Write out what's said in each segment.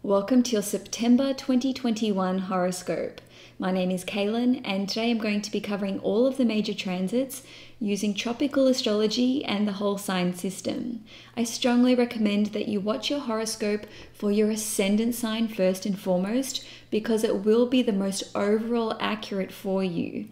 Welcome to your September 2021 horoscope. My name is Cailin, and today I'm going to be covering all of the major transits using tropical astrology and the whole sign system. I strongly recommend that you watch your horoscope for your ascendant sign first and foremost, because it will be the most overall accurate for you.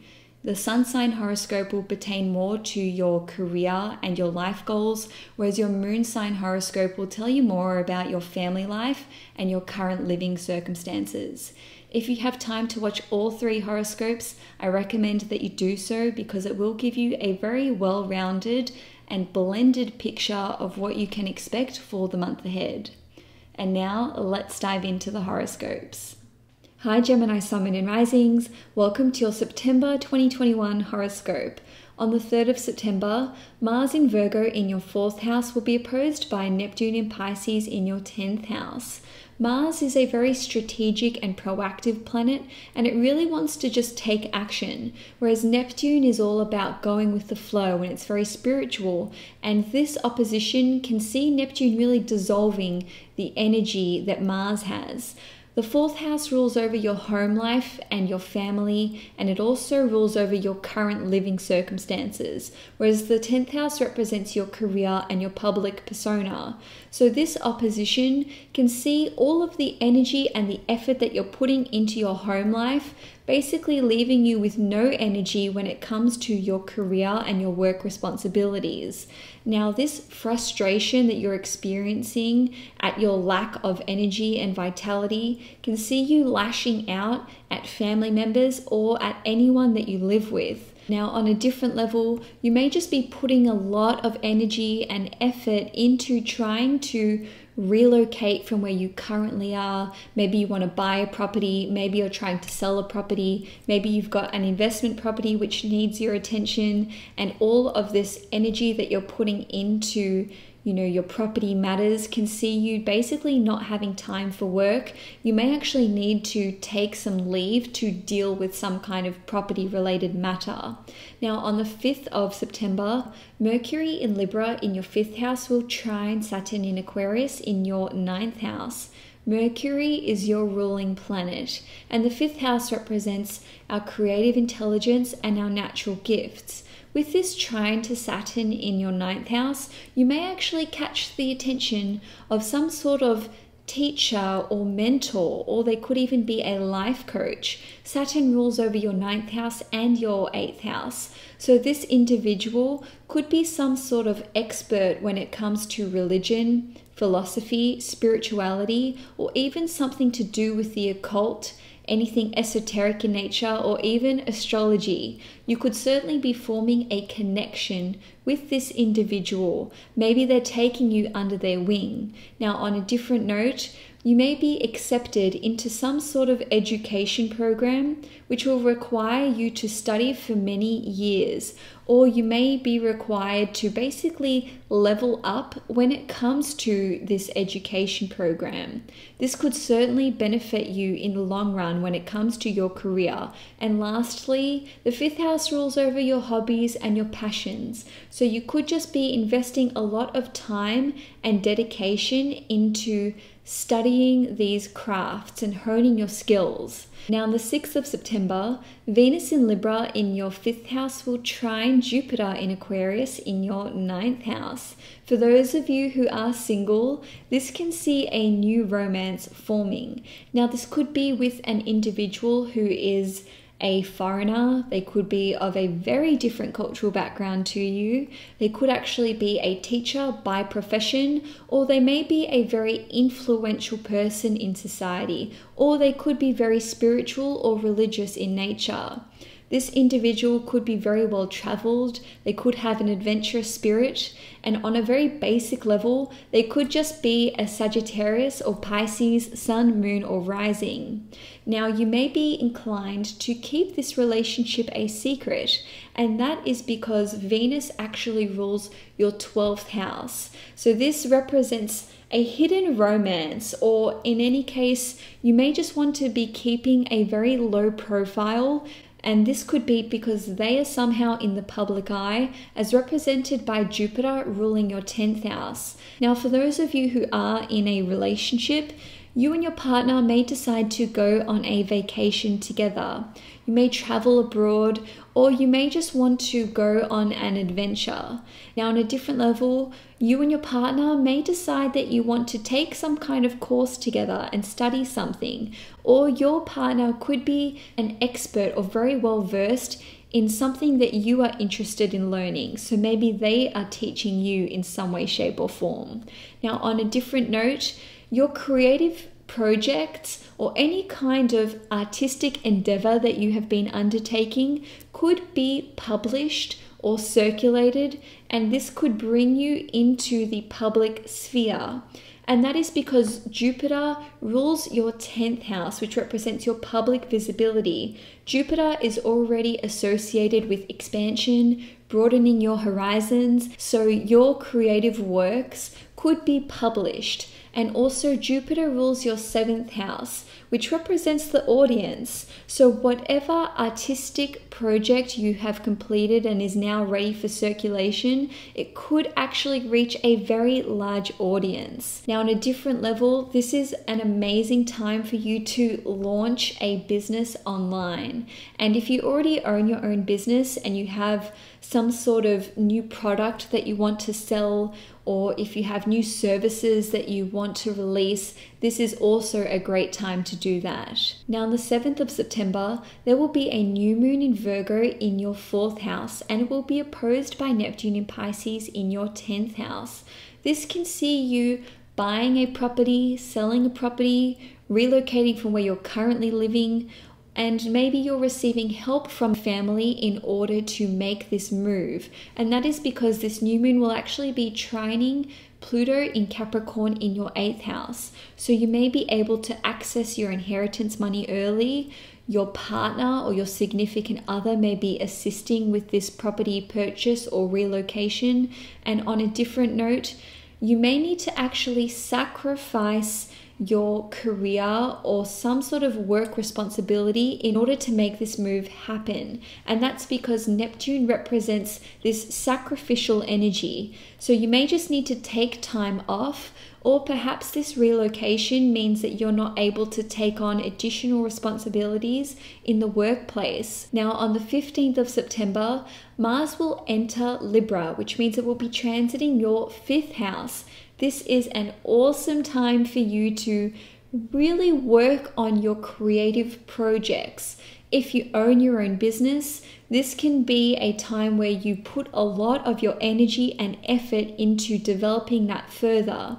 The sun sign horoscope will pertain more to your career and your life goals, whereas your moon sign horoscope will tell you more about your family life and your current living circumstances. If you have time to watch all three horoscopes, I recommend that you do so because it will give you a very well-rounded and blended picture of what you can expect for the month ahead. And now let's dive into the horoscopes. Hi Gemini Sun and Risings, welcome to your September 2021 horoscope. On the 3rd of September, Mars in Virgo in your 4th house will be opposed by Neptune in Pisces in your 10th house. Mars is a very strategic and proactive planet, and it really wants to just take action, whereas Neptune is all about going with the flow and it's very spiritual, and this opposition can see Neptune really dissolving the energy that Mars has. The 4th house rules over your home life and your family, and it also rules over your current living circumstances, whereas the 10th house represents your career and your public persona. So this opposition can see all of the energy and the effort that you're putting into your home life, basically leaving you with no energy when it comes to your career and your work responsibilities. Now, this frustration that you're experiencing at your lack of energy and vitality can see you lashing out at family members or at anyone that you live with. Now, on a different level, you may just be putting a lot of energy and effort into trying to relocate from where you currently are. Maybe you want to buy a property, maybe you're trying to sell a property, maybe you've got an investment property which needs your attention, and all of this energy that you're putting into your property matters can see you basically not having time for work. You may actually need to take some leave to deal with some kind of property related matter. Now, on the 5th of September, Mercury in Libra in your 5th house will trine Saturn in Aquarius in your 9th house. Mercury is your ruling planet, and the 5th house represents our creative intelligence and our natural gifts. With this trine to Saturn in your 9th house, you may actually catch the attention of some sort of teacher or mentor, or they could even be a life coach. Saturn rules over your 9th house and your 8th house. So this individual could be some sort of expert when it comes to religion, philosophy, spirituality, or even something to do with the occult, anything esoteric in nature, or even astrology. You could certainly be forming a connection with this individual. Maybe they're taking you under their wing. Now, on a different note, you may be accepted into some sort of education program which will require you to study for many years, or you may be required to basically level up when it comes to this education program. This could certainly benefit you in the long run when it comes to your career. And lastly, the 5th house rules over your hobbies and your passions. So you could just be investing a lot of time and dedication into studying these crafts and honing your skills. Now, on the 6th of September, Venus in Libra in your 5th house will trine Jupiter in Aquarius in your 9th house. For those of you who are single, this can see a new romance forming. Now, this could be with an individual who is a foreigner. They could be of a very different cultural background to you. They could actually be a teacher by profession, or they may be a very influential person in society, or they could be very spiritual or religious in nature. This individual could be very well traveled, they could have an adventurous spirit, and on a very basic level, they could just be a Sagittarius or Pisces, sun, moon, or rising. Now, you may be inclined to keep this relationship a secret, and that is because Venus actually rules your 12th house. So this represents a hidden romance, or in any case, you may just want to be keeping a very low profile. And this could be because they are somehow in the public eye, as represented by Jupiter ruling your 10th house. Now, for those of you who are in a relationship, You and your partner may decide to go on a vacation together. You may travel abroad, or you may just want to go on an adventure. Now, on a different level, you and your partner may decide that you want to take some kind of course together and study something, or your partner could be an expert or very well versed in something that you are interested in learning. So maybe they are teaching you in some way, shape, or form. Now, on a different note, your creative projects or any kind of artistic endeavor that you have been undertaking could be published or circulated, and this could bring you into the public sphere. And that is because Jupiter rules your 10th house, which represents your public visibility. Jupiter is already associated with expansion, broadening your horizons, so your creative works could be published. And also Jupiter rules your 7th house, which represents the audience. So whatever artistic project you have completed and is now ready for circulation, it could actually reach a very large audience. Now, on a different level, this is an amazing time for you to launch a business online. And if you already own your own business and you have some sort of new product that you want to sell, or if you have new services that you want to release, this is also a great time to do that. Now, on the 7th of September, there will be a new moon in Virgo in your 4th house, and it will be opposed by Neptune in Pisces in your 10th house. This can see you buying a property, selling a property, relocating from where you're currently living, and maybe you're receiving help from family in order to make this move. And that is because this new moon will actually be trining Pluto in Capricorn in your 8th house. So you may be able to access your inheritance money early. Your partner or your significant other may be assisting with this property purchase or relocation. And on a different note, you may need to actually sacrifice your career or some sort of work responsibility in order to make this move happen. And that's because Neptune represents this sacrificial energy. So you may just need to take time off, or perhaps this relocation means that you're not able to take on additional responsibilities in the workplace. Now, on the 15th of September, Mars will enter Libra, which means it will be transiting your 5th house. This is an awesome time for you to really work on your creative projects. If you own your own business, this can be a time where you put a lot of your energy and effort into developing that further.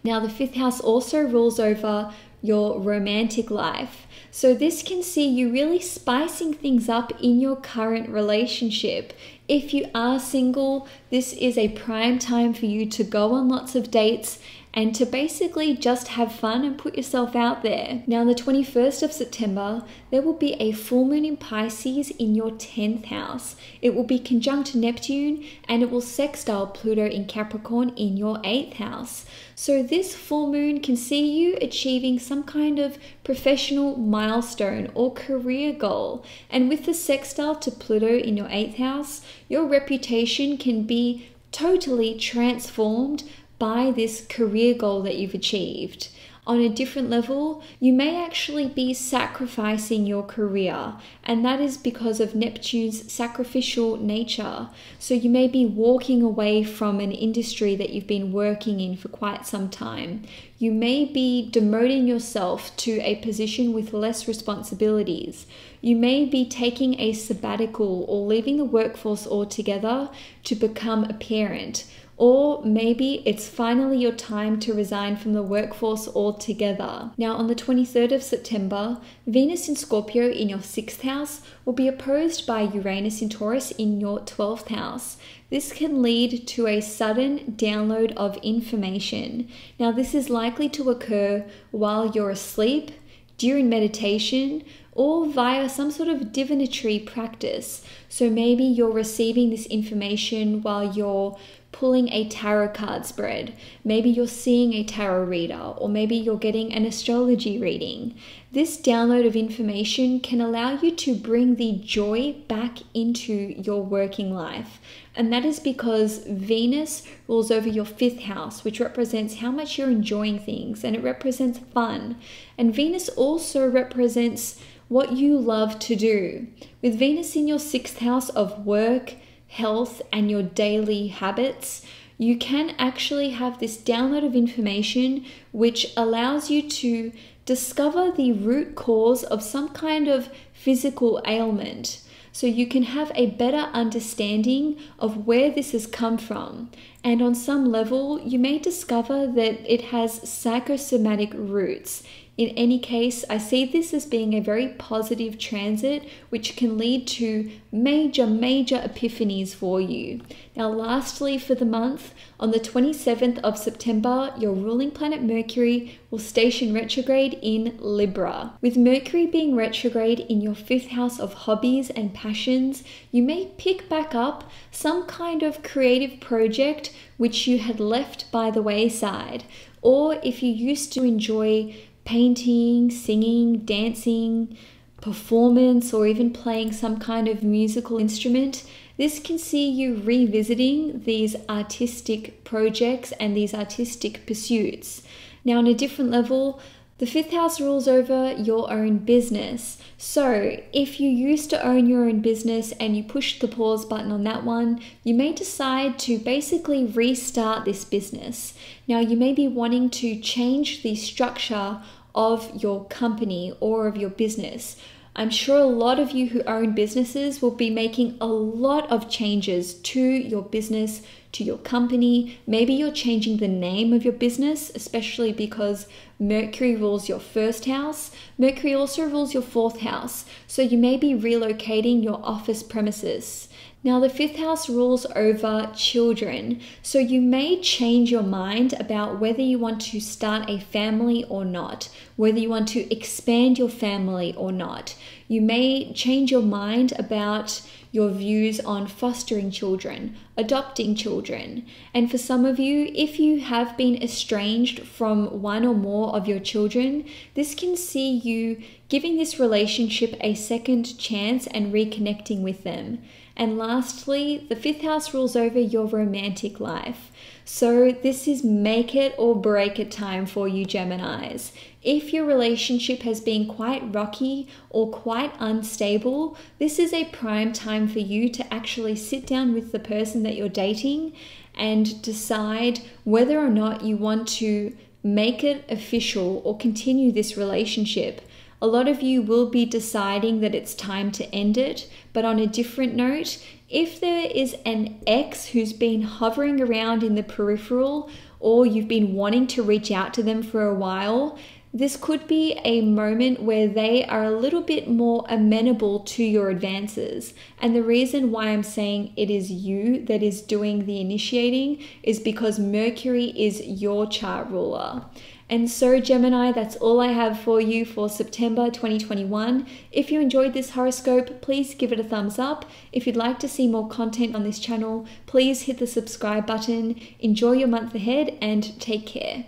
Now, the 5th house also rules over your romantic life. So this can see you really spicing things up in your current relationship. If you are single, this is a prime time for you to go on lots of dates and to basically just have fun and put yourself out there. Now, on the 21st of September, there will be a full moon in Pisces in your 10th house. It will be conjunct Neptune and it will sextile Pluto in Capricorn in your 8th house. So this full moon can see you achieving some kind of professional milestone or career goal. And with the sextile to Pluto in your 8th house, your reputation can be totally transformed by this career goal that you've achieved. On a different level, you may actually be sacrificing your career, and that is because of Neptune's sacrificial nature. So you may be walking away from an industry that you've been working in for quite some time. You may be demoting yourself to a position with less responsibilities. You may be taking a sabbatical or leaving the workforce altogether to become a parent. Or maybe it's finally your time to resign from the workforce altogether. Now, on the 23rd of September, Venus in Scorpio in your 6th house will be opposed by Uranus in Taurus in your 12th house. This can lead to a sudden download of information. Now, this is likely to occur while you're asleep, during meditation, or via some sort of divinatory practice. So maybe you're receiving this information while you're pulling a tarot card spread. Maybe you're seeing a tarot reader, or maybe you're getting an astrology reading. This download of information can allow you to bring the joy back into your working life. And that is because Venus rules over your 5th house, which represents how much you're enjoying things, and it represents fun. And Venus also represents what you love to do. With Venus in your 6th house of work, health, and your daily habits, you can actually have this download of information which allows you to discover the root cause of some kind of physical ailment. So you can have a better understanding of where this has come from. And on some level, you may discover that it has psychosomatic roots. In any case, I see this as being a very positive transit, which can lead to major epiphanies for you. Now, lastly, for the month, on the 27th of September, your ruling planet Mercury will station retrograde in Libra. With Mercury being retrograde in your 5th house of hobbies and passions, you may pick back up some kind of creative project which you had left by the wayside. Or if you used to enjoy painting, singing, dancing, performance, or even playing some kind of musical instrument, this can see you revisiting these artistic projects and these artistic pursuits. Now, on a different level, the 5th house rules over your own business. So if you used to own your own business and you pushed the pause button on that one, you may decide to basically restart this business. Now, you may be wanting to change the structure of your company or of your business. I'm sure a lot of you who own businesses will be making a lot of changes to your business, to your company. Maybe you're changing the name of your business, especially because Mercury rules your 1st house. Mercury also rules your 4th house. So you may be relocating your office premises. Now, the 5th house rules over children, so you may change your mind about whether you want to start a family or not, whether you want to expand your family or not. You may change your mind about your views on fostering children, adopting children. And for some of you, if you have been estranged from one or more of your children, this can see you giving this relationship a second chance and reconnecting with them. And lastly, the 5th house rules over your romantic life. So this is make it or break it time for you Geminis. If your relationship has been quite rocky or quite unstable, this is a prime time for you to actually sit down with the person that you're dating and decide whether or not you want to make it official or continue this relationship. A lot of you will be deciding that it's time to end it, but on a different note, if there is an ex who's been hovering around in the peripheral, or you've been wanting to reach out to them for a while, this could be a moment where they are a little bit more amenable to your advances. And the reason why I'm saying it is you that is doing the initiating is because Mercury is your chart ruler. And so Gemini, that's all I have for you for September 2021. If you enjoyed this horoscope, please give it a thumbs up. If you'd like to see more content on this channel, please hit the subscribe button. Enjoy your month ahead and take care.